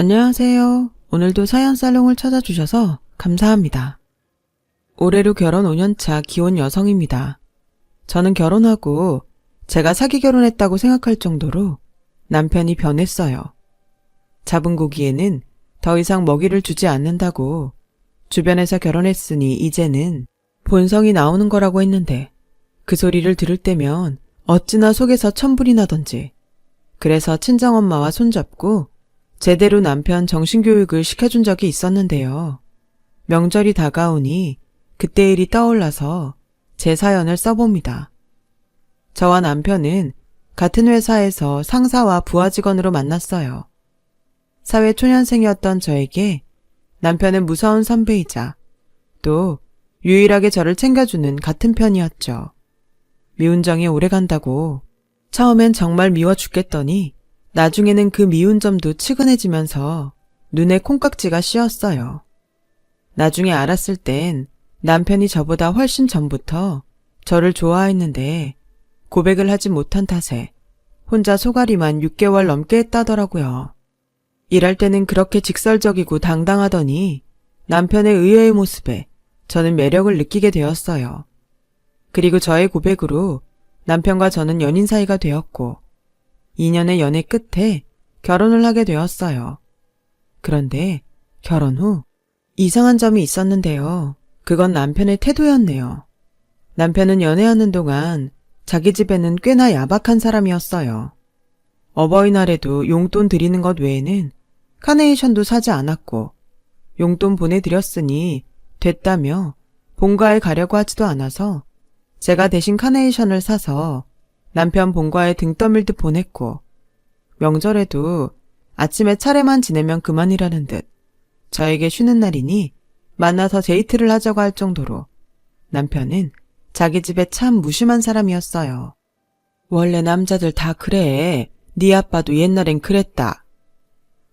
안녕하세요. 오늘도 사연살롱을 찾아주셔서 감사합니다. 올해로 결혼 5년차 기혼 여성입니다. 저는 결혼하고 제가 사기 결혼했다고 생각할 정도로 남편이 변했어요. 잡은 고기에는 더 이상 먹이를 주지 않는다고 주변에서 결혼했으니 이제는 본성이 나오는 거라고 했는데 그 소리를 들을 때면 어찌나 속에서 천불이 나던지. 그래서 친정엄마와 손잡고 제대로 남편 정신교육을 시켜준 적이 있었는데요. 명절이 다가오니 그때 일이 떠올라서 제 사연을 써봅니다. 저와 남편은 같은 회사에서 상사와 부하 직원으로 만났어요. 사회 초년생이었던 저에게 남편은 무서운 선배이자 또 유일하게 저를 챙겨주는 같은 편이었죠. 미운 정이 오래간다고 처음엔 정말 미워 죽겠더니 나중에는 그 미운 점도 측은해지면서 눈에 콩깍지가 씌었어요. 나중에 알았을 땐 남편이 저보다 훨씬 전부터 저를 좋아했는데 고백을 하지 못한 탓에 혼자 소가리만 6개월 넘게 했다더라고요. 일할 때는 그렇게 직설적이고 당당하더니 남편의 의외의 모습에 저는 매력을 느끼게 되었어요. 그리고 저의 고백으로 남편과 저는 연인 사이가 되었고 2년의 연애 끝에 결혼을 하게 되었어요. 그런데 결혼 후 이상한 점이 있었는데요. 그건 남편의 태도였네요. 남편은 연애하는 동안 자기 집에는 꽤나 야박한 사람이었어요. 어버이날에도 용돈 드리는 것 외에는 카네이션도 사지 않았고 용돈 보내드렸으니 됐다며 본가에 가려고 하지도 않아서 제가 대신 카네이션을 사서 남편 본가에 등 떠밀듯 보냈고 명절에도 아침에 차례만 지내면 그만이라는 듯 저에게 쉬는 날이니 만나서 데이트를 하자고 할 정도로 남편은 자기 집에 참 무심한 사람이었어요. 원래 남자들 다 그래. 네 아빠도 옛날엔 그랬다.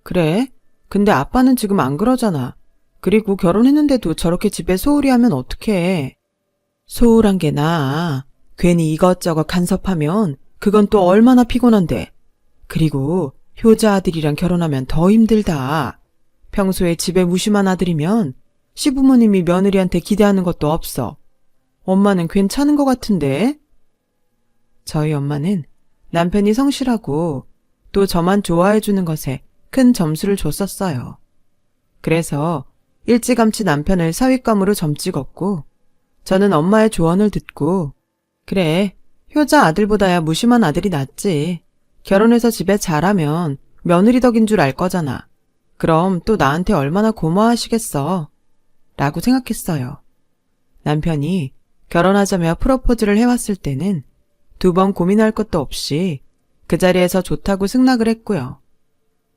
그래? 근데 아빠는 지금 안 그러잖아. 그리고 결혼했는데도 저렇게 집에 소홀히 하면 어떡해. 소홀한 게 나아. 괜히 이것저것 간섭하면 그건 또 얼마나 피곤한데. 그리고 효자 아들이랑 결혼하면 더 힘들다. 평소에 집에 무심한 아들이면 시부모님이 며느리한테 기대하는 것도 없어. 엄마는 괜찮은 것 같은데? 저희 엄마는 남편이 성실하고 또 저만 좋아해주는 것에 큰 점수를 줬었어요. 그래서 일찌감치 남편을 사윗감으로 점찍었고 저는 엄마의 조언을 듣고 그래, 효자 아들보다야 무심한 아들이 낫지. 결혼해서 집에 잘하면 며느리 덕인 줄 알 거잖아. 그럼 또 나한테 얼마나 고마워하시겠어. 라고 생각했어요. 남편이 결혼하자며 프로포즈를 해왔을 때는 2번 고민할 것도 없이 그 자리에서 좋다고 승낙을 했고요.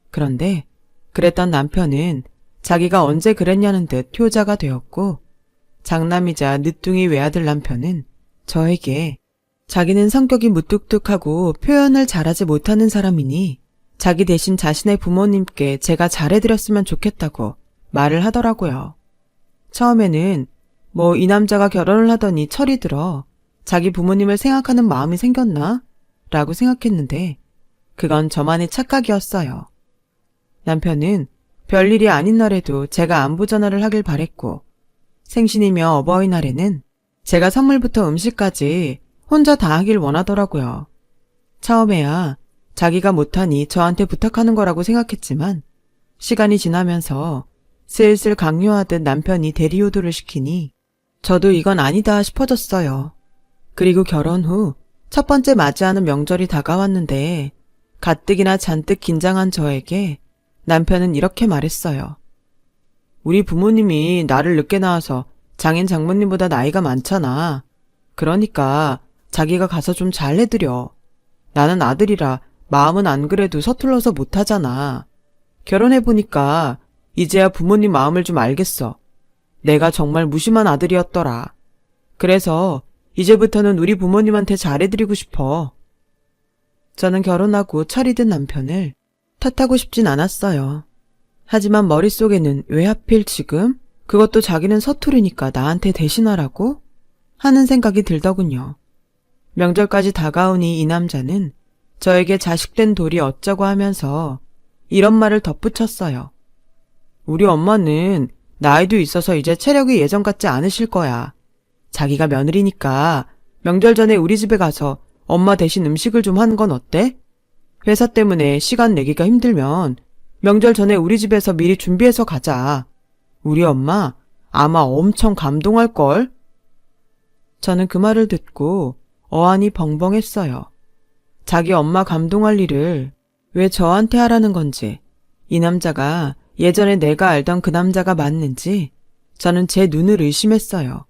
그런데 그랬던 남편은 자기가 언제 그랬냐는 듯 효자가 되었고 장남이자 늦둥이 외아들 남편은 저에게 자기는 성격이 무뚝뚝하고 표현을 잘하지 못하는 사람이니 자기 대신 자신의 부모님께 제가 잘해드렸으면 좋겠다고 말을 하더라고요. 처음에는 이 남자가 결혼을 하더니 철이 들어 자기 부모님을 생각하는 마음이 생겼나? 라고 생각했는데 그건 저만의 착각이었어요. 남편은 별일이 아닌 날에도 제가 안부 전화를 하길 바랬고 생신이며 어버이날에는 제가 선물부터 음식까지 혼자 다 하길 원하더라고요. 처음에야 자기가 못하니 저한테 부탁하는 거라고 생각했지만 시간이 지나면서 슬슬 강요하듯 남편이 대리효도를 시키니 저도 이건 아니다 싶어졌어요. 그리고 결혼 후 첫 번째 맞이하는 명절이 다가왔는데 가뜩이나 잔뜩 긴장한 저에게 남편은 이렇게 말했어요. 우리 부모님이 나를 늦게 낳아서 장인 장모님보다 나이가 많잖아. 그러니까 자기가 가서 좀 잘해드려. 나는 아들이라 마음은 안 그래도 서툴러서 못하잖아. 결혼해보니까 이제야 부모님 마음을 좀 알겠어. 내가 정말 무심한 아들이었더라. 그래서 이제부터는 우리 부모님한테 잘해드리고 싶어. 저는 결혼하고 철이 든 남편을 탓하고 싶진 않았어요. 하지만 머릿속에는 왜 하필 지금? 그것도 자기는 서투르니까 나한테 대신하라고? 하는 생각이 들더군요. 명절까지 다가오니 이 남자는 저에게 자식된 돌이 어쩌고 하면서 이런 말을 덧붙였어요. 우리 엄마는 나이도 있어서 이제 체력이 예전 같지 않으실 거야. 자기가 며느리니까 명절 전에 우리 집에 가서 엄마 대신 음식을 좀 하는 건 어때? 회사 때문에 시간 내기가 힘들면 명절 전에 우리 집에서 미리 준비해서 가자. 우리 엄마 아마 엄청 감동할걸? 저는 그 말을 듣고 어안이 벙벙했어요. 자기 엄마 감동할 일을 왜 저한테 하라는 건지, 이 남자가 예전에 내가 알던 그 남자가 맞는지 저는 제 눈을 의심했어요.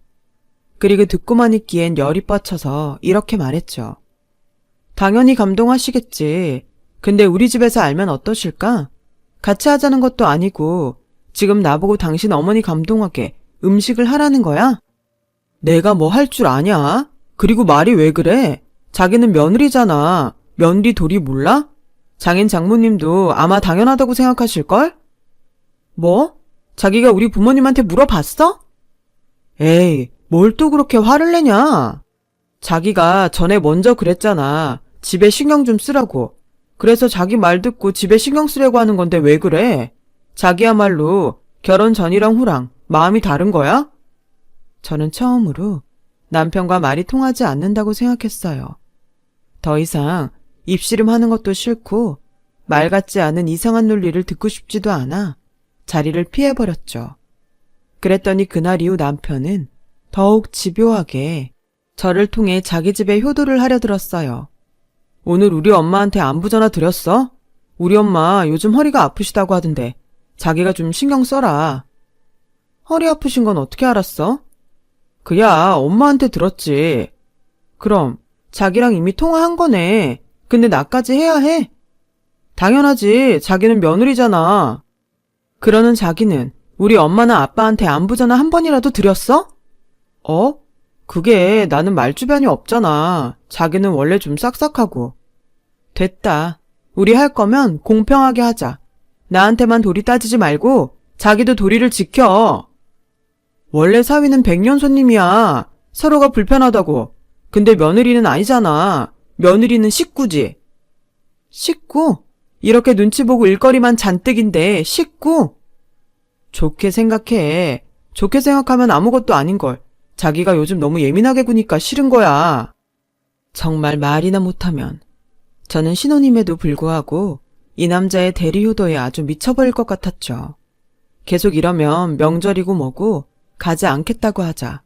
그리고 듣고만 있기엔 열이 뻗쳐서 이렇게 말했죠. 당연히 감동하시겠지. 근데 우리 집에서 알면 어떠실까? 같이 하자는 것도 아니고 지금 나보고 당신 어머니 감동하게 음식을 하라는 거야? 내가 뭐 할 줄 아냐? 그리고 말이 왜 그래? 자기는 며느리잖아. 며느리 도리 몰라? 장인 장모님도 아마 당연하다고 생각하실걸? 뭐? 자기가 우리 부모님한테 물어봤어? 에이, 뭘 또 그렇게 화를 내냐? 자기가 전에 먼저 그랬잖아. 집에 신경 좀 쓰라고. 그래서 자기 말 듣고 집에 신경 쓰려고 하는 건데 왜 그래? 자기야말로 결혼 전이랑 후랑 마음이 다른 거야? 저는 처음으로 남편과 말이 통하지 않는다고 생각했어요. 더 이상 입씨름하는 것도 싫고 말 같지 않은 이상한 논리를 듣고 싶지도 않아 자리를 피해버렸죠. 그랬더니 그날 이후 남편은 더욱 집요하게 저를 통해 자기 집에 효도를 하려 들었어요. 오늘 우리 엄마한테 안부 전화 드렸어? 우리 엄마 요즘 허리가 아프시다고 하던데 자기가 좀 신경 써라. 허리 아프신 건 어떻게 알았어? 그야 엄마한테 들었지. 그럼 자기랑 이미 통화한 거네. 근데 나까지 해야 해? 당연하지. 자기는 며느리잖아. 그러는 자기는 우리 엄마나 아빠한테 안부 전화 한 번이라도 드렸어? 그게 나는 말주변이 없잖아. 자기는 원래 좀 싹싹하고. 됐다. 우리 할 거면 공평하게 하자. 나한테만 도리 따지지 말고 자기도 도리를 지켜. 원래 사위는 백년 손님이야. 서로가 불편하다고. 근데 며느리는 아니잖아. 며느리는 식구지. 식구? 이렇게 눈치 보고 일거리만 잔뜩인데 식구? 좋게 생각해. 좋게 생각하면 아무것도 아닌걸. 자기가 요즘 너무 예민하게 구니까 싫은 거야. 정말 말이나 못하면. 저는 신혼임에도 불구하고 이 남자의 대리효도에 아주 미쳐버릴 것 같았죠. 계속 이러면 명절이고 뭐고 가지 않겠다고 하자.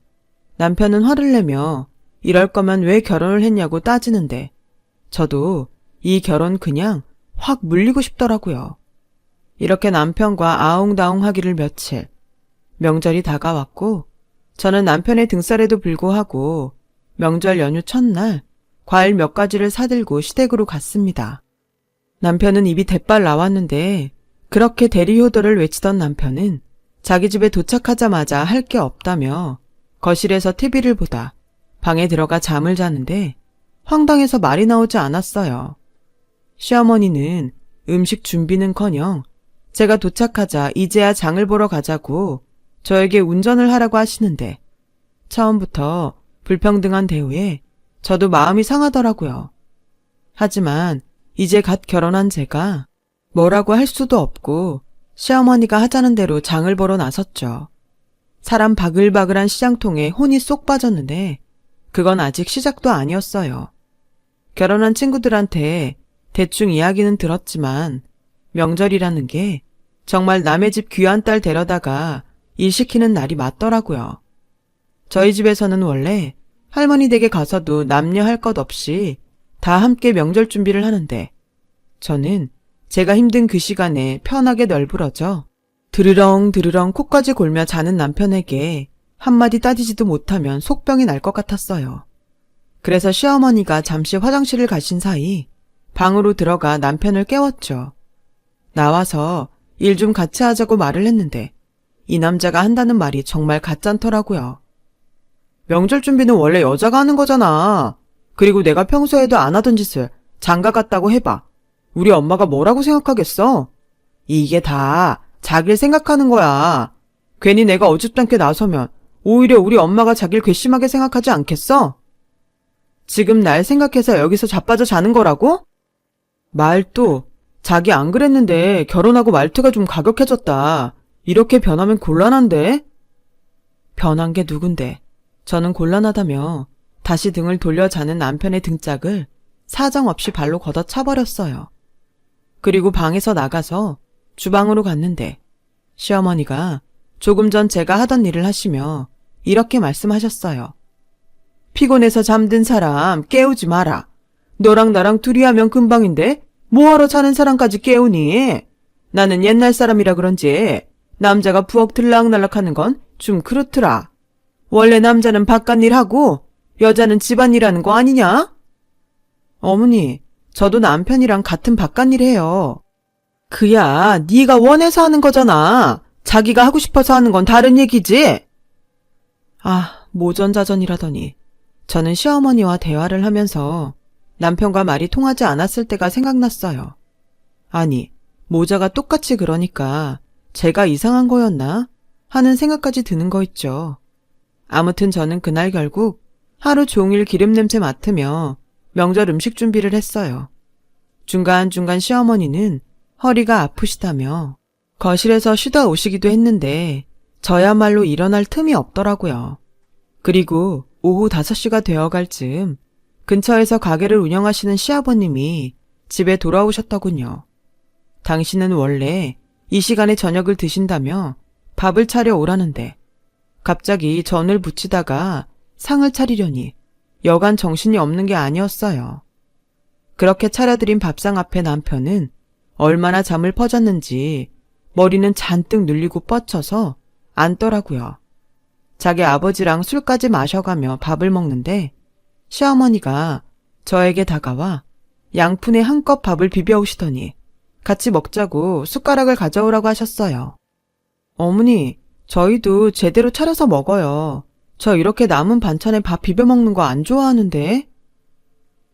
남편은 화를 내며 이럴 거면 왜 결혼을 했냐고 따지는데 저도 이 결혼 그냥 확 물리고 싶더라고요. 이렇게 남편과 아웅다웅하기를 며칠. 명절이 다가왔고 저는 남편의 등살에도 불구하고 명절 연휴 첫날 과일 몇 가지를 사들고 시댁으로 갔습니다. 남편은 입이 대빨 나왔는데 그렇게 대리효도를 외치던 남편은 자기 집에 도착하자마자 할 게 없다며 거실에서 TV를 보다 방에 들어가 잠을 자는데 황당해서 말이 나오지 않았어요. 시어머니는 음식 준비는커녕 제가 도착하자 이제야 장을 보러 가자고 저에게 운전을 하라고 하시는데 처음부터 불평등한 대우에 저도 마음이 상하더라고요. 하지만 이제 갓 결혼한 제가 뭐라고 할 수도 없고 시어머니가 하자는 대로 장을 보러 나섰죠. 사람 바글바글한 시장통에 혼이 쏙 빠졌는데 그건 아직 시작도 아니었어요. 결혼한 친구들한테 대충 이야기는 들었지만 명절이라는 게 정말 남의 집 귀한 딸 데려다가 일 시키는 날이 맞더라고요. 저희 집에서는 원래 할머니 댁에 가서도 남녀 할 것 없이 다 함께 명절 준비를 하는데 저는 제가 힘든 그 시간에 편하게 널브러져 드르렁 드르렁 코까지 골며 자는 남편에게 한마디 따지지도 못하면 속병이 날 것 같았어요. 그래서 시어머니가 잠시 화장실을 가신 사이 방으로 들어가 남편을 깨웠죠. 나와서 일 좀 같이 하자고 말을 했는데 이 남자가 한다는 말이 정말 가짠더라고요. 명절 준비는 원래 여자가 하는 거잖아. 그리고 내가 평소에도 안 하던 짓을 장가 갔다고 해봐. 우리 엄마가 뭐라고 생각하겠어? 이게 다 자기를 생각하는 거야. 괜히 내가 어줍잖게 나서면 오히려 우리 엄마가 자기를 괘씸하게 생각하지 않겠어? 지금 날 생각해서 여기서 자빠져 자는 거라고? 말도 자기 안 그랬는데 결혼하고 말투가 좀 가격해졌다. 이렇게 변하면 곤란한데? 변한 게 누군데? 저는 곤란하다며 다시 등을 돌려 자는 남편의 등짝을 사정없이 발로 걷어차버렸어요. 그리고 방에서 나가서 주방으로 갔는데 시어머니가 조금 전 제가 하던 일을 하시며 이렇게 말씀하셨어요. 피곤해서 잠든 사람 깨우지 마라. 너랑 나랑 둘이 하면 금방인데 뭐하러 자는 사람까지 깨우니? 나는 옛날 사람이라 그런지 남자가 부엌 들락날락하는 건 좀 그렇더라. 원래 남자는 바깥일 하고 여자는 집안일 하는 거 아니냐? 어머니, 저도 남편이랑 같은 바깥일 해요. 그야 네가 원해서 하는 거잖아. 자기가 하고 싶어서 하는 건 다른 얘기지. 아, 모전자전이라더니 저는 시어머니와 대화를 하면서 남편과 말이 통하지 않았을 때가 생각났어요. 아니, 모자가 똑같이 그러니까 제가 이상한 거였나? 하는 생각까지 드는 거 있죠. 아무튼 저는 그날 결국 하루 종일 기름 냄새 맡으며 명절 음식 준비를 했어요. 중간중간 시어머니는 허리가 아프시다며 거실에서 쉬다 오시기도 했는데 저야말로 일어날 틈이 없더라고요. 그리고 오후 5시가 되어갈 즈음 근처에서 가게를 운영하시는 시아버님이 집에 돌아오셨더군요. 당신은 원래 이 시간에 저녁을 드신다며 밥을 차려 오라는데 갑자기 전을 부치다가 상을 차리려니 여간 정신이 없는 게 아니었어요. 그렇게 차려드린 밥상 앞에 남편은 얼마나 잠을 퍼졌는지 머리는 잔뜩 눌리고 뻗쳐서 앉더라고요. 자기 아버지랑 술까지 마셔가며 밥을 먹는데 시어머니가 저에게 다가와 양푼에 한껏 밥을 비벼오시더니 같이 먹자고 숟가락을 가져오라고 하셨어요. 어머니, 저희도 제대로 차려서 먹어요. 저 이렇게 남은 반찬에 밥 비벼 먹는 거 안 좋아하는데.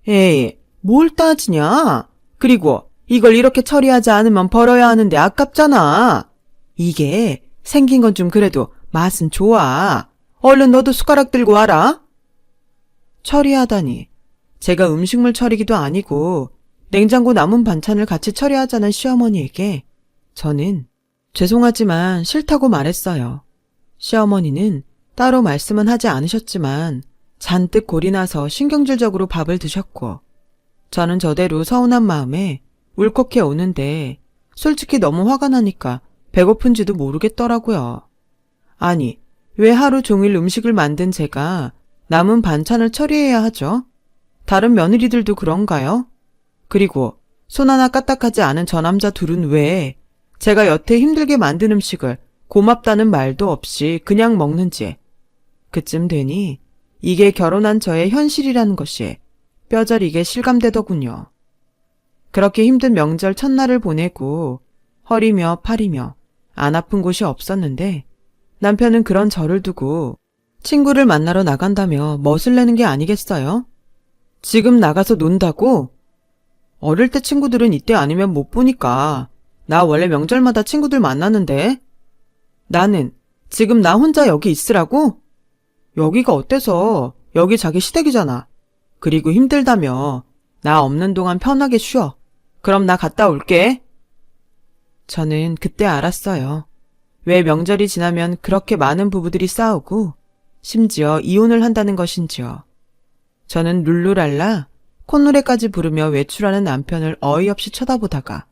에이, 뭘 따지냐? 그리고 이걸 이렇게 처리하지 않으면 버려야 하는데 아깝잖아. 이게 생긴 건 좀 그래도 맛은 좋아. 얼른 너도 숟가락 들고 와라. 처리하다니. 제가 음식물 처리기도 아니고 냉장고 남은 반찬을 같이 처리하자는 시어머니에게 저는 죄송하지만 싫다고 말했어요. 시어머니는 따로 말씀은 하지 않으셨지만 잔뜩 골이 나서 신경질적으로 밥을 드셨고 저는 저대로 서운한 마음에 울컥해 오는데 솔직히 너무 화가 나니까 배고픈지도 모르겠더라고요. 아니, 왜 하루 종일 음식을 만든 제가 남은 반찬을 처리해야 하죠? 다른 며느리들도 그런가요? 그리고 손 하나 까딱하지 않은 저 남자 둘은 왜 제가 여태 힘들게 만든 음식을 고맙다는 말도 없이 그냥 먹는지 그쯤 되니 이게 결혼한 저의 현실이라는 것이 뼈저리게 실감되더군요. 그렇게 힘든 명절 첫날을 보내고 허리며 팔이며 안 아픈 곳이 없었는데 남편은 그런 저를 두고 친구를 만나러 나간다며 멋을 내는 게 아니겠어요? 지금 나가서 논다고? 어릴 때 친구들은 이때 아니면 못 보니까 나 원래 명절마다 친구들 만나는데 나는 지금 나 혼자 여기 있으라고? 여기가 어때서? 여기 자기 시댁이잖아. 그리고 힘들다며 나 없는 동안 편하게 쉬어. 그럼 나 갔다 올게. 저는 그때 알았어요. 왜 명절이 지나면 그렇게 많은 부부들이 싸우고 심지어 이혼을 한다는 것인지요. 저는 룰루랄라 콧노래까지 부르며 외출하는 남편을 어이없이 쳐다보다가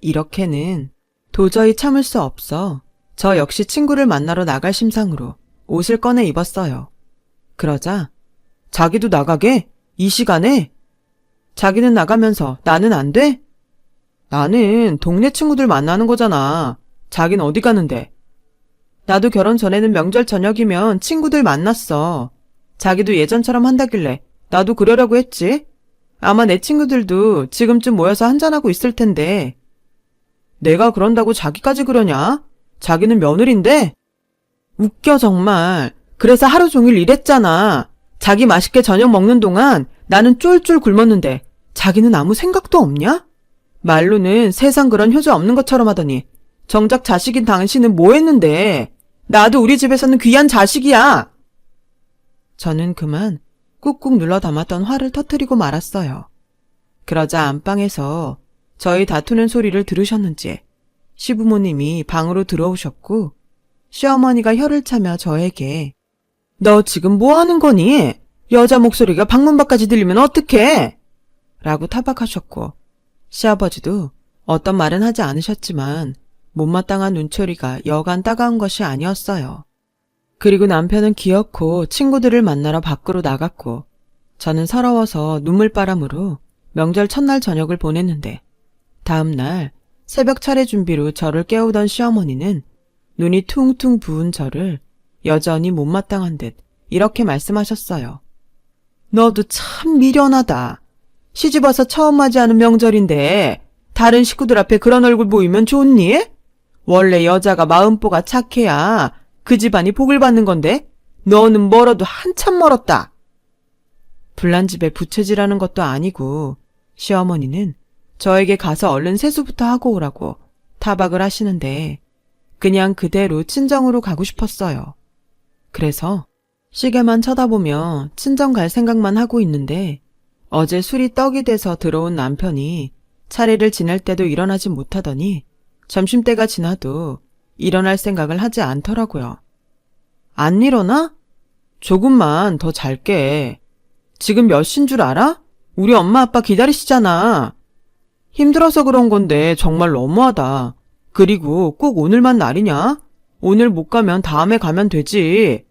이렇게는 도저히 참을 수 없어 저 역시 친구를 만나러 나갈 심상으로 옷을 꺼내 입었어요. 그러자 자기도 나가게? 이 시간에? 자기는 나가면서 나는 안 돼? 나는 동네 친구들 만나는 거잖아. 자긴 어디 가는데? 나도 결혼 전에는 명절 저녁이면 친구들 만났어. 자기도 예전처럼 한다길래 나도 그러려고 했지. 아마 내 친구들도 지금쯤 모여서 한잔하고 있을 텐데. 내가 그런다고 자기까지 그러냐? 자기는 며느린데? 웃겨 정말. 그래서 하루 종일 일했잖아. 자기 맛있게 저녁 먹는 동안 나는 쫄쫄 굶었는데 자기는 아무 생각도 없냐? 말로는 세상 그런 효자 없는 것처럼 하더니 정작 자식인 당신은 뭐 했는데? 나도 우리 집에서는 귀한 자식이야. 저는 그만 꾹꾹 눌러 담았던 화를 터뜨리고 말았어요. 그러자 안방에서 저희 다투는 소리를 들으셨는지 시부모님이 방으로 들어오셨고 시어머니가 혀를 차며 저에게 너 지금 뭐 하는 거니? 여자 목소리가 방문 밖까지 들리면 어떡해? 라고 타박하셨고 시아버지도 어떤 말은 하지 않으셨지만 못마땅한 눈초리가 여간 따가운 것이 아니었어요. 그리고 남편은 기어코 친구들을 만나러 밖으로 나갔고 저는 서러워서 눈물바람으로 명절 첫날 저녁을 보냈는데 다음날 새벽 차례 준비로 저를 깨우던 시어머니는 눈이 퉁퉁 부은 저를 여전히 못마땅한 듯 이렇게 말씀하셨어요. 너도 참 미련하다. 시집와서 처음 맞이하는 명절인데 다른 식구들 앞에 그런 얼굴 보이면 좋니? 원래 여자가 마음보가 착해야 그 집안이 복을 받는 건데 너는 멀어도 한참 멀었다. 불난 집에 부채질하는 것도 아니고 시어머니는 저에게 가서 얼른 세수부터 하고 오라고 타박을 하시는데 그냥 그대로 친정으로 가고 싶었어요. 그래서 시계만 쳐다보며 친정 갈 생각만 하고 있는데 어제 술이 떡이 돼서 들어온 남편이 차례를 지낼 때도 일어나지 못하더니 점심때가 지나도 일어날 생각을 하지 않더라고요. 안 일어나? 조금만 더 잘게. 지금 몇 시인 줄 알아? 우리 엄마 아빠 기다리시잖아. 힘들어서 그런 건데 정말 너무하다. 그리고 꼭 오늘만 날이냐? 오늘 못 가면 다음에 가면 되지.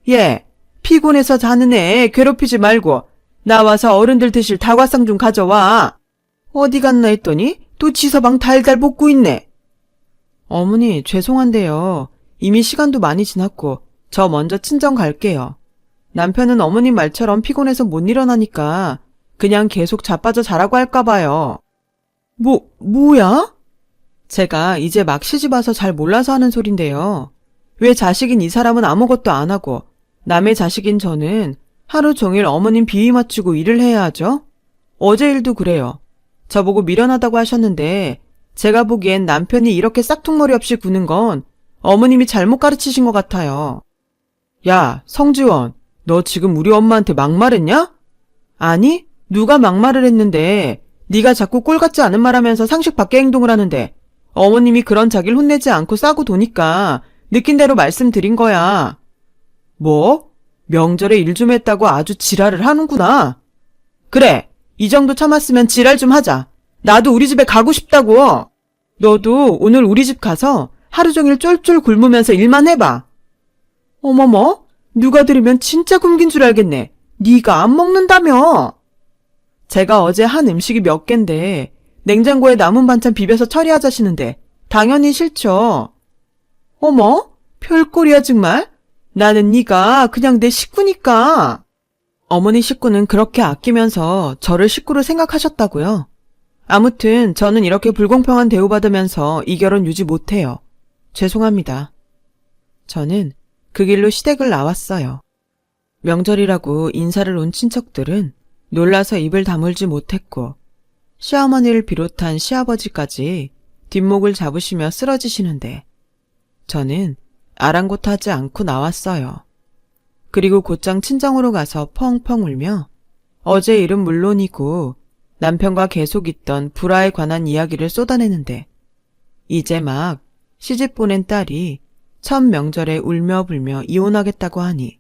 얘, 피곤해서 자는 애 괴롭히지 말고 나와서 어른들 드실 다과상 좀 가져와. 어디 갔나 했더니 또 지서방 달달 볶고 있네. 어머니 죄송한데요. 이미 시간도 많이 지났고 저 먼저 친정 갈게요. 남편은 어머님 말처럼 피곤해서 못 일어나니까 그냥 계속 자빠져 자라고 할까 봐요. 뭐야? 제가 이제 막 시집와서 잘 몰라서 하는 소린데요. 왜 자식인 이 사람은 아무것도 안 하고 남의 자식인 저는 하루 종일 어머님 비위 맞추고 일을 해야 하죠? 어제 일도 그래요. 저보고 미련하다고 하셨는데 제가 보기엔 남편이 이렇게 싹퉁머리 없이 구는 건 어머님이 잘못 가르치신 것 같아요. 야, 성지원, 너 지금 우리 엄마한테 막말했냐? 아니, 누가 막말을 했는데 네가 자꾸 꼴 같지 않은 말하면서 상식 밖의 행동을 하는데 어머님이 그런 자기를 혼내지 않고 싸고 도니까 느낀 대로 말씀드린 거야. 뭐? 명절에 일 좀 했다고 아주 지랄을 하는구나. 그래, 이 정도 참았으면 지랄 좀 하자. 나도 우리 집에 가고 싶다고. 너도 오늘 우리 집 가서 하루 종일 쫄쫄 굶으면서 일만 해봐. 어머머, 누가 들으면 진짜 굶긴 줄 알겠네. 네가 안 먹는다며. 제가 어제 한 음식이 몇 갠데 냉장고에 남은 반찬 비벼서 처리하자시는데 당연히 싫죠. 어머, 별꼴이야 정말. 나는 네가 그냥 내 식구니까. 어머니 식구는 그렇게 아끼면서 저를 식구로 생각하셨다고요? 아무튼 저는 이렇게 불공평한 대우받으면서 이 결혼 유지 못해요. 죄송합니다. 저는 그 길로 시댁을 나왔어요. 명절이라고 인사를 온 친척들은 놀라서 입을 다물지 못했고 시어머니를 비롯한 시아버지까지 뒷목을 잡으시며 쓰러지시는데 저는 아랑곳하지 않고 나왔어요. 그리고 곧장 친정으로 가서 펑펑 울며 어제 일은 물론이고 남편과 계속 있던 불화에 관한 이야기를 쏟아내는데 이제 막 시집 보낸 딸이 첫 명절에 울며 불며 이혼하겠다고 하니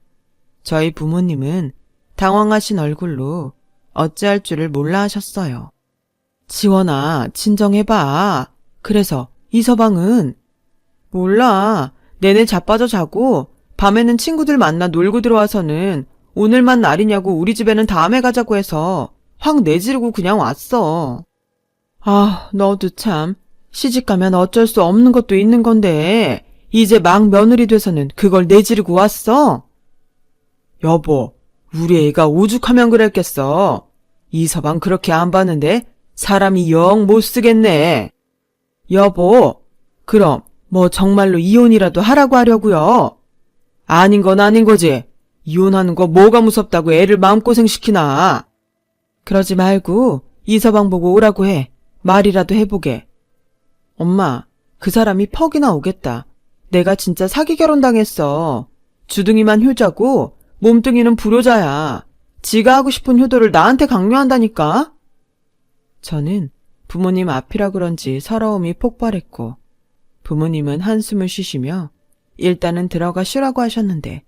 저희 부모님은 당황하신 얼굴로 어찌할 줄을 몰라 하셨어요. 지원아, 진정해봐. 그래서 이서방은? 몰라. 내내 자빠져 자고 밤에는 친구들 만나 놀고 들어와서는 오늘만 날이냐고 우리 집에는 다음에 가자고 해서 확 내지르고 그냥 왔어. 아, 너도 참. 시집가면 어쩔 수 없는 것도 있는 건데 이제 막 며느리 돼서는 그걸 내지르고 왔어? 여보, 우리 애가 오죽하면 그랬겠어. 이서방 그렇게 안 봤는데 사람이 영 못 쓰겠네. 여보, 그럼 뭐 정말로 이혼이라도 하라고 하려고요? 아닌 건 아닌 거지. 이혼하는 거 뭐가 무섭다고 애를 마음고생 시키나. 그러지 말고 이서방 보고 오라고 해. 말이라도 해보게. 엄마, 그 사람이 퍽이나 오겠다. 내가 진짜 사기 결혼당했어. 주둥이만 효자고 몸뚱이는 불효자야. 지가 하고 싶은 효도를 나한테 강요한다니까. 저는 부모님 앞이라 그런지 서러움이 폭발했고 부모님은 한숨을 쉬시며 일단은 들어가 쉬라고 하셨는데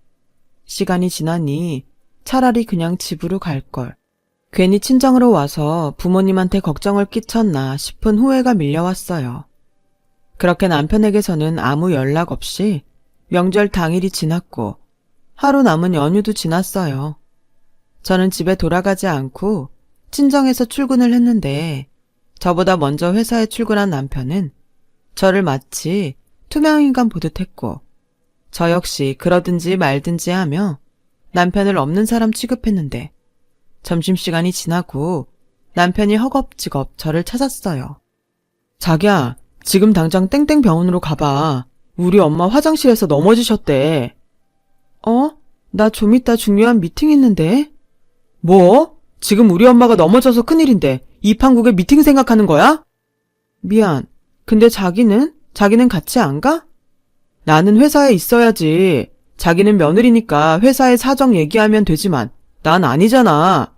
시간이 지나니 차라리 그냥 집으로 갈걸. 괜히 친정으로 와서 부모님한테 걱정을 끼쳤나 싶은 후회가 밀려왔어요. 그렇게 남편에게서는 아무 연락 없이 명절 당일이 지났고 하루 남은 연휴도 지났어요. 저는 집에 돌아가지 않고 친정에서 출근을 했는데 저보다 먼저 회사에 출근한 남편은 저를 마치 투명인간 보듯 했고 저 역시 그러든지 말든지 하며 남편을 없는 사람 취급했는데 점심시간이 지나고 남편이 허겁지겁 저를 찾았어요. 자기야, 지금 당장 땡땡 병원으로 가봐. 우리 엄마 화장실에서 넘어지셨대. 나 좀 이따 중요한 미팅 있는데. 뭐? 지금 우리 엄마가 넘어져서 큰일인데 이 판국에 미팅 생각하는 거야? 미안. 근데 자기는 같이 안 가? 나는 회사에 있어야지. 자기는 며느리니까 회사에 사정 얘기하면 되지만 난 아니잖아.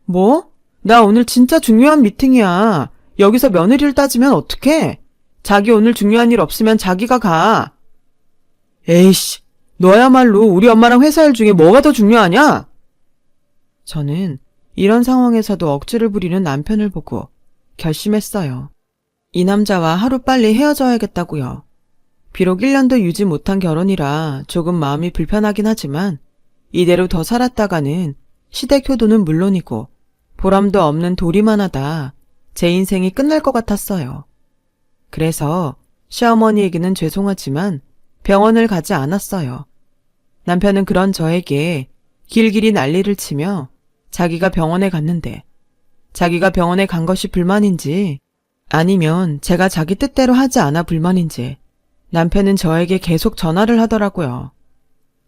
뭐? 나 오늘 진짜 중요한 미팅이야. 여기서 며느리를 따지면 어떡해? 자기 오늘 중요한 일 없으면 자기가 가. 에이씨, 너야말로 우리 엄마랑 회사 일 중에 뭐가 더 중요하냐? 저는 이런 상황에서도 억지를 부리는 남편을 보고 결심했어요. 이 남자와 하루빨리 헤어져야겠다고요. 비록 1년도 유지 못한 결혼이라 조금 마음이 불편하긴 하지만 이대로 더 살았다가는 시댁 효도는 물론이고 보람도 없는 도리만 하다 제 인생이 끝날 것 같았어요. 그래서 시어머니에게는 죄송하지만 병원을 가지 않았어요. 남편은 그런 저에게 길길이 난리를 치며 자기가 병원에 갔는데 자기가 병원에 간 것이 불만인지 아니면 제가 자기 뜻대로 하지 않아 불만인지 남편은 저에게 계속 전화를 하더라고요.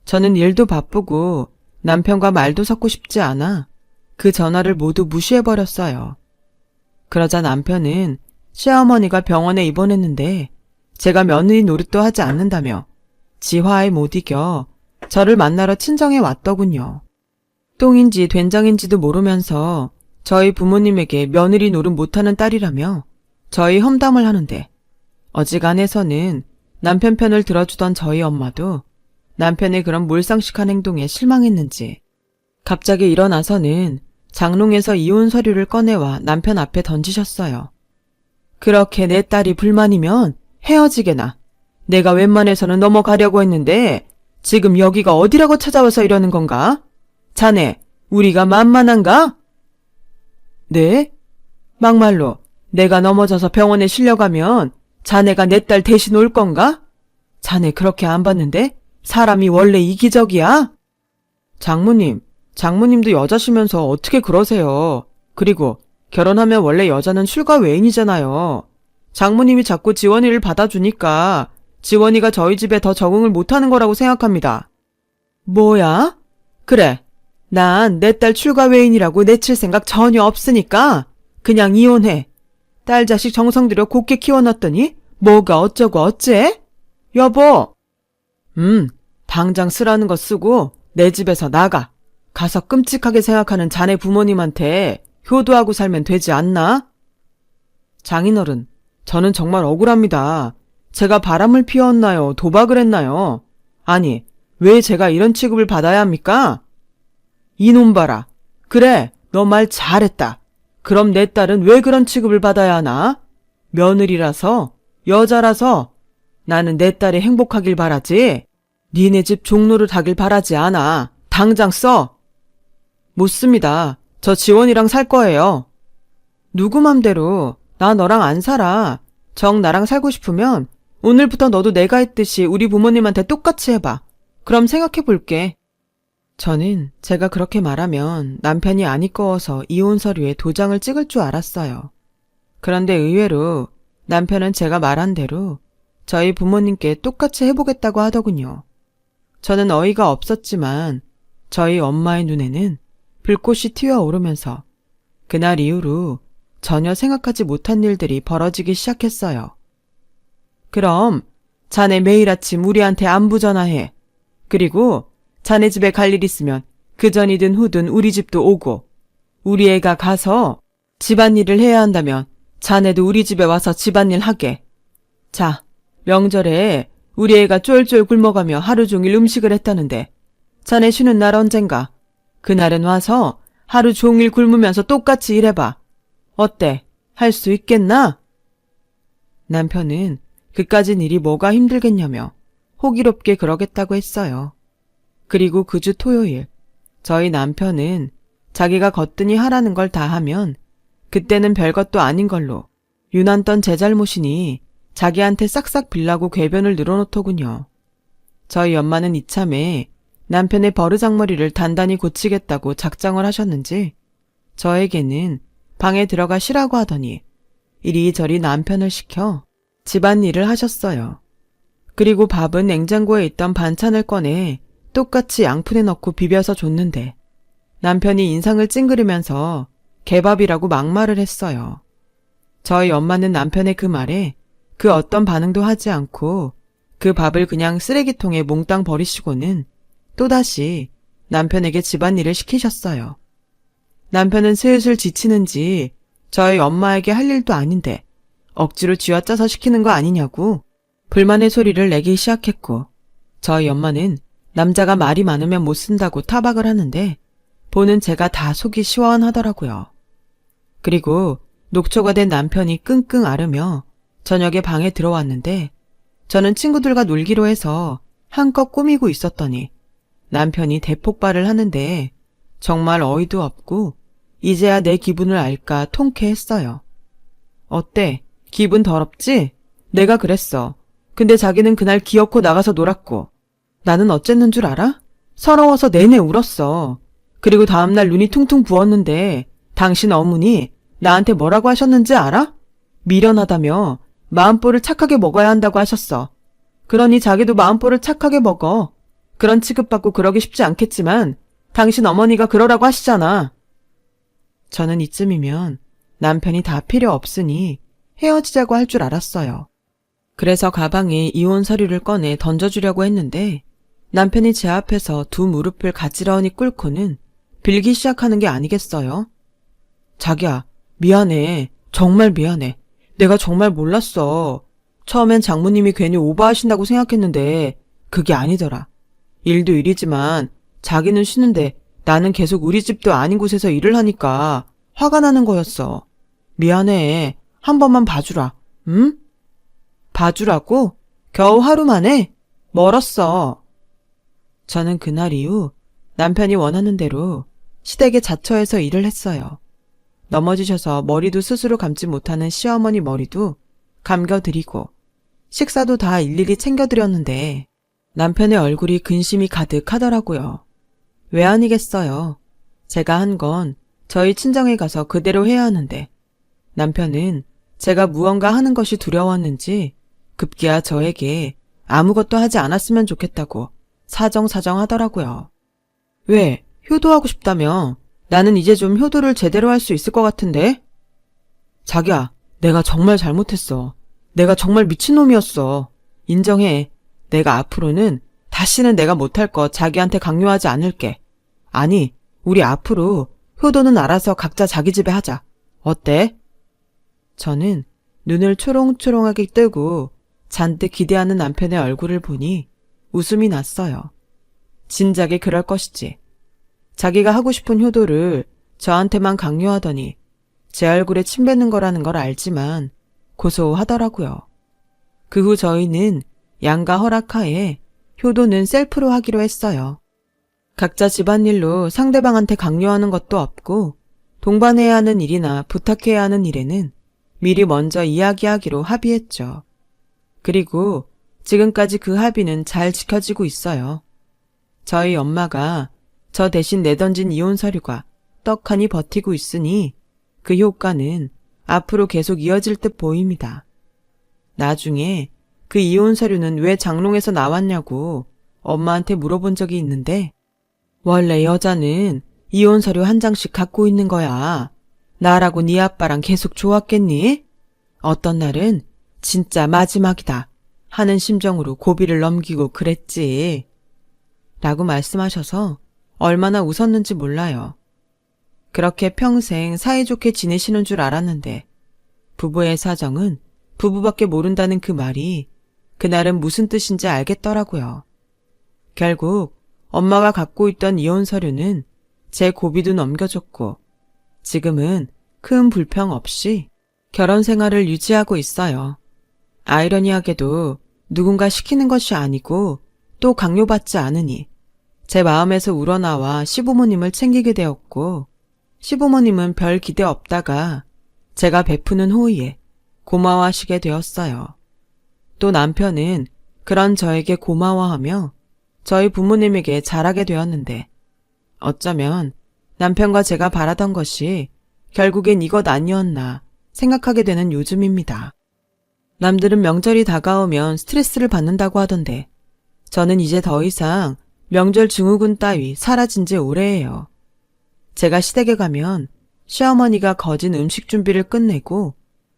저는 일도 바쁘고 남편과 말도 섞고 싶지 않아 그 전화를 모두 무시해버렸어요. 그러자 남편은 시어머니가 병원에 입원했는데 제가 며느리 노릇도 하지 않는다며 지화에 못 이겨 저를 만나러 친정에 왔더군요. 똥인지 된장인지도 모르면서 저희 부모님에게 며느리 노릇 못하는 딸이라며 저희 험담을 하는데 어지간해서는 남편 편을 들어주던 저희 엄마도 남편의 그런 몰상식한 행동에 실망했는지 갑자기 일어나서는 장롱에서 이혼 서류를 꺼내와 남편 앞에 던지셨어요. 그렇게 내 딸이 불만이면 헤어지게나. 내가 웬만해서는 넘어가려고 했는데 지금 여기가 어디라고 찾아와서 이러는 건가? 자네, 우리가 만만한가? 네? 막말로 내가 넘어져서 병원에 실려가면 자네가 내 딸 대신 올 건가? 자네 그렇게 안 봤는데 사람이 원래 이기적이야? 장모님도 여자시면서 어떻게 그러세요? 그리고 결혼하면 원래 여자는 출가 외인이잖아요. 장모님이 자꾸 지원이를 받아주니까 지원이가 저희 집에 더 적응을 못하는 거라고 생각합니다. 뭐야? 그래, 난 내 딸 출가 외인이라고 내칠 생각 전혀 없으니까 그냥 이혼해. 딸 자식 정성 들여 곱게 키워놨더니 뭐가 어쩌고 어째? 여보! 당장 쓰라는 거 쓰고 내 집에서 나가. 가서 끔찍하게 생각하는 자네 부모님한테 효도하고 살면 되지 않나? 장인어른, 저는 정말 억울합니다. 제가 바람을 피웠나요? 도박을 했나요? 아니, 왜 제가 이런 취급을 받아야 합니까? 이놈 봐라. 그래, 너 말 잘했다. 그럼 내 딸은 왜 그런 취급을 받아야 하나? 며느리라서, 여자라서 나는 내 딸이 행복하길 바라지. 니네 집 종로를 하길 바라지 않아. 당장 써. 못 씁니다. 저 지원이랑 살 거예요. 누구 맘대로. 나 너랑 안 살아. 정 나랑 살고 싶으면 오늘부터 너도 내가 했듯이 우리 부모님한테 똑같이 해봐. 그럼 생각해 볼게. 저는 제가 그렇게 말하면 남편이 안 이꺼워서 이혼 서류에 도장을 찍을 줄 알았어요. 그런데 의외로 남편은 제가 말한 대로 저희 부모님께 똑같이 해보겠다고 하더군요. 저는 어이가 없었지만 저희 엄마의 눈에는 불꽃이 튀어오르면서 그날 이후로 전혀 생각하지 못한 일들이 벌어지기 시작했어요. 그럼 자네 매일 아침 우리한테 안부 전화해. 그리고 자네 집에 갈 일 있으면 그전이든 후든 우리 집도 오고 우리 애가 가서 집안일을 해야 한다면 자네도 우리 집에 와서 집안일 하게. 자, 명절에 우리 애가 쫄쫄 굶어가며 하루 종일 음식을 했다는데 자네 쉬는 날 언젠가 그날은 와서 하루 종일 굶으면서 똑같이 일해봐. 어때? 할 수 있겠나? 남편은 그까진 일이 뭐가 힘들겠냐며 호기롭게 그러겠다고 했어요. 그리고 그 주 토요일 저희 남편은 자기가 거뜬히 하라는 걸 다 하면 그때는 별것도 아닌 걸로 유난 떤 제 잘못이니 자기한테 싹싹 빌라고 궤변을 늘어놓더군요. 저희 엄마는 이참에 남편의 버르장머리를 단단히 고치겠다고 작정을 하셨는지 저에게는 방에 들어가 쉬라고 하더니 이리저리 남편을 시켜 집안일을 하셨어요. 그리고 밥은 냉장고에 있던 반찬을 꺼내 똑같이 양푼에 넣고 비벼서 줬는데 남편이 인상을 찡그리면서 개밥이라고 막말을 했어요. 저희 엄마는 남편의 그 말에 그 어떤 반응도 하지 않고 그 밥을 그냥 쓰레기통에 몽땅 버리시고는 또다시 남편에게 집안일을 시키셨어요. 남편은 슬슬 지치는지 저희 엄마에게 할 일도 아닌데 억지로 쥐어짜서 시키는 거 아니냐고 불만의 소리를 내기 시작했고 저희 엄마는 남자가 말이 많으면 못 쓴다고 타박을 하는데 보는 제가 다 속이 시원하더라고요. 그리고 녹초가 된 남편이 끙끙 앓으며 저녁에 방에 들어왔는데 저는 친구들과 놀기로 해서 한껏 꾸미고 있었더니 남편이 대폭발을 하는데 정말 어이도 없고 이제야 내 기분을 알까 통쾌했어요. 어때? 기분 더럽지? 내가 그랬어. 근데 자기는 그날 기어코 나가서 놀았고 나는 어쨌는 줄 알아? 서러워서 내내 울었어. 그리고 다음날 눈이 퉁퉁 부었는데 당신 어머니 나한테 뭐라고 하셨는지 알아? 미련하다며 마음보를 착하게 먹어야 한다고 하셨어. 그러니 자기도 마음보를 착하게 먹어. 그런 취급받고 그러기 쉽지 않겠지만 당신 어머니가 그러라고 하시잖아. 저는 이쯤이면 남편이 다 필요 없으니 헤어지자고 할 줄 알았어요. 그래서 가방에 이혼 서류를 꺼내 던져주려고 했는데 남편이 제 앞에서 두 무릎을 가지런히 꿇고는 빌기 시작하는 게 아니겠어요? 자기야, 미안해. 정말 미안해. 내가 정말 몰랐어. 처음엔 장모님이 괜히 오버하신다고 생각했는데 그게 아니더라. 일도 일이지만 자기는 쉬는데 나는 계속 우리 집도 아닌 곳에서 일을 하니까 화가 나는 거였어. 미안해. 한 번만 봐주라. 응? 봐주라고? 겨우 하루 만에? 멀었어. 저는 그날 이후 남편이 원하는 대로 시댁에 자처해서 일을 했어요. 넘어지셔서 머리도 스스로 감지 못하는 시어머니 머리도 감겨드리고 식사도 다 일일이 챙겨드렸는데 남편의 얼굴이 근심이 가득하더라고요. 왜 아니겠어요. 제가 한 건 저희 친정에 가서 그대로 해야 하는데 남편은 제가 무언가 하는 것이 두려웠는지 급기야 저에게 아무것도 하지 않았으면 좋겠다고 사정사정 하더라고요. 왜? 효도하고 싶다며? 나는 이제 좀 효도를 제대로 할 수 있을 것 같은데? 자기야, 내가 정말 잘못했어. 내가 정말 미친놈이었어. 인정해. 내가 앞으로는 다시는 내가 못할 거 자기한테 강요하지 않을게. 아니, 우리 앞으로 효도는 알아서 각자 자기 집에 하자. 어때? 저는 눈을 초롱초롱하게 뜨고 잔뜩 기대하는 남편의 얼굴을 보니 웃음이 났어요. 진작에 그럴 것이지. 자기가 하고 싶은 효도를 저한테만 강요하더니 제 얼굴에 침 뱉는 거라는 걸 알지만 고소하더라고요. 그 후 저희는 양가 허락하에 효도는 셀프로 하기로 했어요. 각자 집안일로 상대방한테 강요하는 것도 없고 동반해야 하는 일이나 부탁해야 하는 일에는 미리 먼저 이야기하기로 합의했죠. 그리고 지금까지 그 합의는 잘 지켜지고 있어요. 저희 엄마가 저 대신 내던진 이혼 서류가 떡하니 버티고 있으니 그 효과는 앞으로 계속 이어질 듯 보입니다. 나중에 그 이혼 서류는 왜 장롱에서 나왔냐고 엄마한테 물어본 적이 있는데 원래 여자는 이혼 서류 한 장씩 갖고 있는 거야. 나라고 네 아빠랑 계속 좋았겠니? 어떤 날은 진짜 마지막이다 하는 심정으로 고비를 넘기고 그랬지. 라고 말씀하셔서 얼마나 웃었는지 몰라요. 그렇게 평생 사이좋게 지내시는 줄 알았는데 부부의 사정은 부부밖에 모른다는 그 말이 그날은 무슨 뜻인지 알겠더라고요. 결국 엄마가 갖고 있던 이혼 서류는 제 고비도 넘겨줬고 지금은 큰 불평 없이 결혼 생활을 유지하고 있어요. 아이러니하게도 누군가 시키는 것이 아니고 또 강요받지 않으니 제 마음에서 우러나와 시부모님을 챙기게 되었고 시부모님은 별 기대 없다가 제가 베푸는 호의에 고마워하시게 되었어요. 또 남편은 그런 저에게 고마워하며 저희 부모님에게 잘하게 되었는데 어쩌면 남편과 제가 바라던 것이 결국엔 이것 아니었나 생각하게 되는 요즘입니다. 남들은 명절이 다가오면 스트레스를 받는다고 하던데 저는 이제 더 이상 명절 증후군 따위 사라진 지 오래예요. 제가 시댁에 가면 시어머니가 거진 음식 준비를 끝내고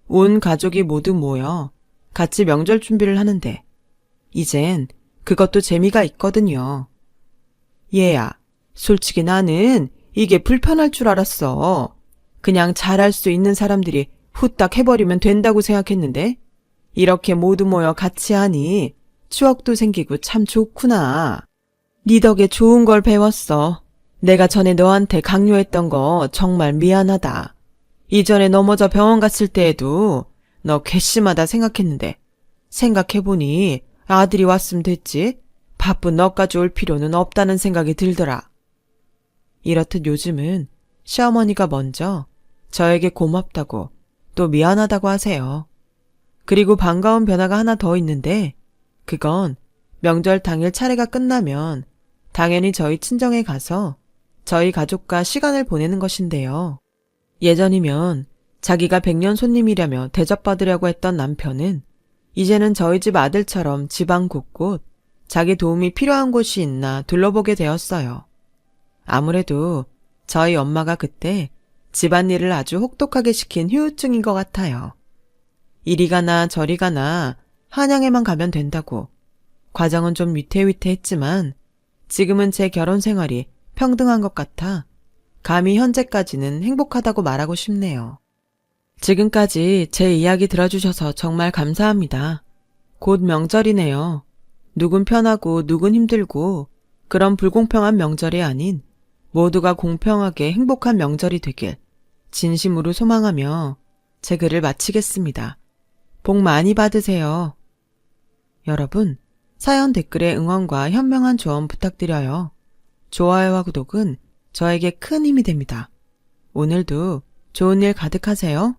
온 가족이 모두 모여 같이 명절 준비를 하는데 이젠 그것도 재미가 있거든요. 얘야, 솔직히 나는 이게 불편할 줄 알았어. 그냥 잘할 수 있는 사람들이 후딱 해버리면 된다고 생각했는데 이렇게 모두 모여 같이 하니 추억도 생기고 참 좋구나. 네 덕에 좋은 걸 배웠어. 내가 전에 너한테 강요했던 거 정말 미안하다. 이전에 넘어져 병원 갔을 때에도 너 괘씸하다 생각했는데 생각해보니 아들이 왔으면 됐지. 바쁜 너까지 올 필요는 없다는 생각이 들더라. 이렇듯 요즘은 시어머니가 먼저 저에게 고맙다고 또 미안하다고 하세요. 그리고 반가운 변화가 하나 더 있는데 그건 명절 당일 차례가 끝나면 당연히 저희 친정에 가서 저희 가족과 시간을 보내는 것인데요. 예전이면 자기가 100년 손님이라며 대접받으려고 했던 남편은 이제는 저희 집 아들처럼 지방 곳곳 자기 도움이 필요한 곳이 있나 둘러보게 되었어요. 아무래도 저희 엄마가 그때 집안일을 아주 혹독하게 시킨 후유증인 것 같아요. 이리 가나 저리 가나 한양에만 가면 된다고. 과정은 좀 위태위태했지만 지금은 제 결혼 생활이 평등한 것 같아 감히 현재까지는 행복하다고 말하고 싶네요. 지금까지 제 이야기 들어주셔서 정말 감사합니다. 곧 명절이네요. 누군 편하고 누군 힘들고 그런 불공평한 명절이 아닌 모두가 공평하게 행복한 명절이 되길 진심으로 소망하며 제 글을 마치겠습니다. 복 많이 받으세요. 여러분, 사연 댓글에 응원과 현명한 조언 부탁드려요. 좋아요와 구독은 저에게 큰 힘이 됩니다. 오늘도 좋은 일 가득하세요.